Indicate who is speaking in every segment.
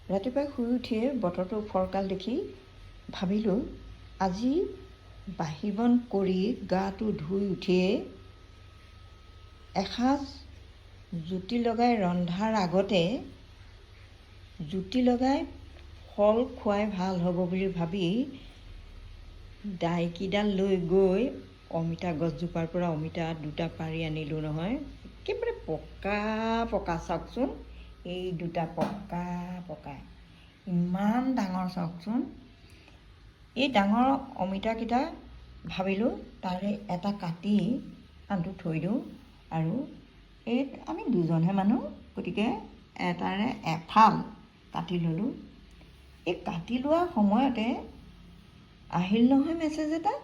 Speaker 1: ৰাতিপুৱাই শুই উঠিয়ে বতৰটো ফৰকাল দেখি ভাবিলোঁ আজি বাহিবন কৰি গাটো ধুই উঠিয়ে এসাঁজ জুতি লগাই ৰন্ধাৰ আগতে জুতি লগাই ফল খুৱাই ভাল হ'ব বুলি ভাবি দাইকিডাল লৈ গৈ অমিতা গছজোপাৰ পৰা অমিতা দুটা পাৰি আনিলোঁ নহয়। একেবাৰে পকা পকা, চাওকচোন এই দুটা পকা পকা, ইমান ডাঙৰ চাওকচোন। এই ডাঙৰ অমিতাকেইটা ভাবিলোঁ তাৰে এটা কাটি আনটো থৈ দিওঁ, আৰু এই আমি দুজনহে মানুহ, গতিকে এটাৰে এফাল কাটি ল'লোঁ। এই কাটি লোৱা সময়তে আহিল নহয় মেছেজ এটা,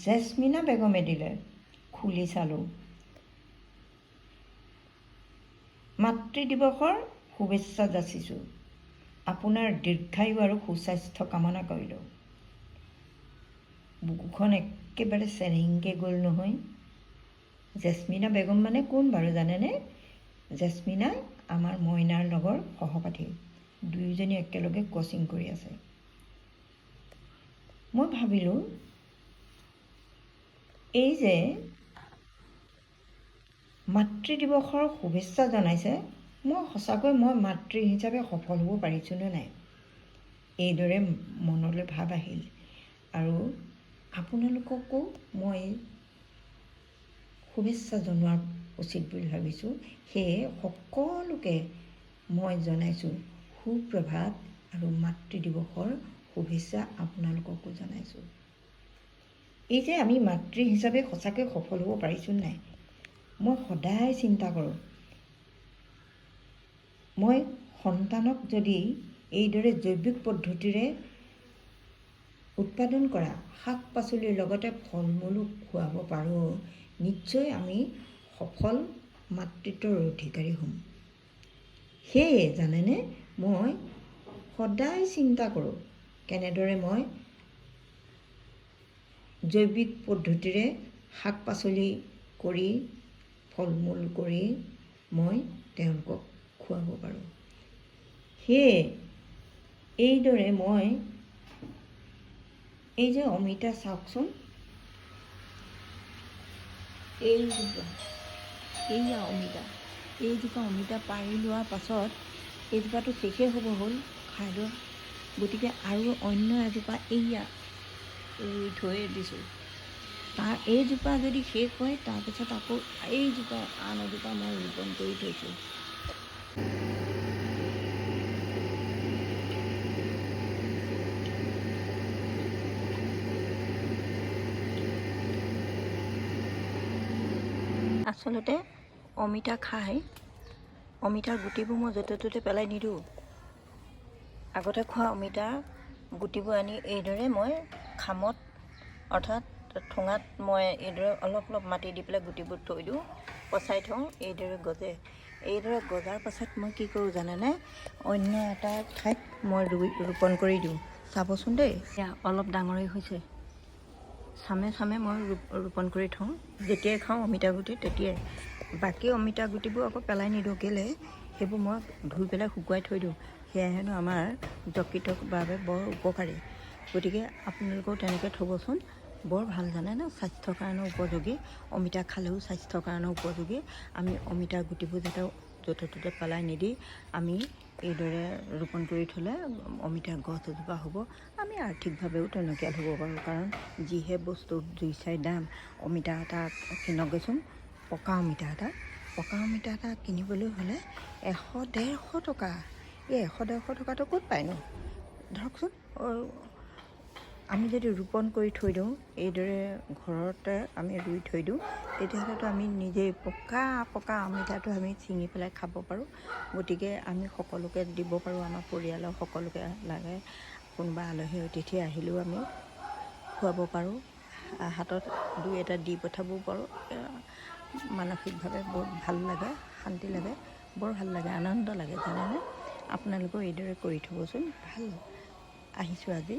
Speaker 1: জেচমিনা বেগমে দিলে। খুলি চালোঁ, মাতৃ দিৱসৰ শুভেচ্ছা যাচিছোঁ, আপোনাৰ দীৰ্ঘায়ু আৰু সুস্বাস্থ্য কামনা কৰিলোঁ। বুকুখন একেবাৰে চেৰেংকৈ গ'ল নহয়। জেচমিনা বেগম মানে কোন বাৰু জানেনে? জেচমিনা আমাৰ মইনাৰ লগৰ সহপাঠী, দুয়োজনী একেলগে কোচিং কৰি আছে। মই ভাবিলোঁ এই যে মাতৃ দিৱসৰ শুভেচ্ছা জনাইছে, মই মাতৃ হিচাপে সফল হ'ব পাৰিছোঁনে নাই, এইদৰে মনলৈ ভাৱ আহিল। আৰু আপোনালোককো মই শুভেচ্ছা জনোৱা উচিত বুলি ভাবিছোঁ। সেয়ে সকলোকে মই জনাইছোঁ সুপ্ৰভাত আৰু মাতৃ দিৱসৰ শুভেচ্ছা আপোনালোককো জনাইছোঁ। এই যে আমি মাতৃ হিচাপে সঁচাকৈ সফল হ'ব পাৰিছোঁ নাই, মই সদায় চিন্তা কৰোঁ। মই সন্তানক যদি এইদৰে জৈৱিক পদ্ধতিৰে উৎপাদন কৰা শাক পাচলিৰ লগতে ফল মূলো খুৱাব পাৰোঁ, নিশ্চয় আমি সফল মাতৃত্বৰ অধিকাৰী হ'ম। সেয়ে জানেনে, মই সদায় চিন্তা কৰোঁ কেনেদৰে মই জৈৱিক পদ্ধতিৰে শাক পাচলি কৰি ফল মূল কৰি মই তেওঁলোকক খুৱাব পাৰোঁ। সেয়ে এইদৰে মই এই যে অমিতা চাওকচোন, এইয়া এইজোপা অমিতা পাৰি লোৱাৰ পাছত এইজোপাটো শেষেই হ'ব হ'ল খাই লৈ, গতিকে আৰু অন্য এজোপা এইয়া ৰুই থৈ দিছোঁ। এইজোপা যদি শেষ হয় তাৰপিছত আকৌ এইজোপা আন এজোপা মই ৰোপণ কৰি থৈছোঁ। আচলতে অমিতা খাই অমিতাৰ গুটিবোৰ মই য'তে ত'তে পেলাই নিদিওঁ। আগতে খোৱা অমিতাৰ গুটিবোৰ আনি এইদৰে মই খামত অৰ্থাৎ ঠোঙাত মই এইদৰে অলপ অলপ মাটি দি পেলাই গুটিবোৰ থৈ দিওঁ, পচাই থওঁ, এইদৰে গজে। এইদৰে গজাৰ পাছত মই কি কৰোঁ জানেনে, অন্য এটা ঠাইত মই ৰোপণ কৰি দিওঁ। চাবচোন দেই, এয়া অলপ ডাঙৰেই হৈছে, চামে চামে মই ৰোপণ কৰি থওঁ। যেতিয়াই খাওঁ অমিতা গুটি তেতিয়াই। বাকী অমিতা গুটিবোৰ আকৌ পেলাই নিদিওঁ, কেলৈ, সেইবোৰ মই ধুই পেলাই শুকুৱাই থৈ দিওঁ। সেয়া হেনো আমাৰ যকৃতৰ বাবে বৰ উপকাৰী। গতিকে আপোনালোকেও তেনেকৈ থ'বচোন, বৰ ভাল জানেনে, স্বাস্থ্যৰ কাৰণে উপযোগী। অমিতা খালেও স্বাস্থ্যৰ কাৰণে উপযোগী। আমি অমিতাৰ গুটিবোৰ যাতে য'তে ত'তে পেলাই নিদি আমি এইদৰে ৰোপণ কৰি থ'লে অমিতাৰ গছ এজোপা হ'ব। আমি আৰ্থিকভাৱেও টনকিয়াল হ'ব পাৰোঁ, কাৰণ যিহে বস্তুৰ জুই চাই দাম। অমিতা এটা কিনকগৈচোন, পকা অমিতা এটা কিনিবলৈ হ'লে 100-150 টকা। এই 100-150 টকাটো ক'ত পায়নো ধৰকচোন। আমি যদি ৰোপণ কৰি থৈ দিওঁ, এইদৰে ঘৰতে আমি ৰুই থৈ দিওঁ, তেতিয়াহ'লেতো আমি নিজেই পকা অমিতাটো আমি ছিঙি পেলাই খাব পাৰোঁ। গতিকে আমি সকলোকে দিব পাৰোঁ, আমাৰ পৰিয়ালৰ সকলোকে লাগে। কোনোবা আলহী অতিথি আহিলেও আমি খুৱাব পাৰোঁ, হাতত দুই এটা দি পঠাবও পাৰোঁ। মানসিকভাৱে বৰ ভাল লাগে, শান্তি লাগে, বৰ ভাল লাগে, আনন্দ লাগে জানেনে। আপোনালোকেও এইদৰে কৰি থ'বচোন। ভাল আহিছোঁ আজি।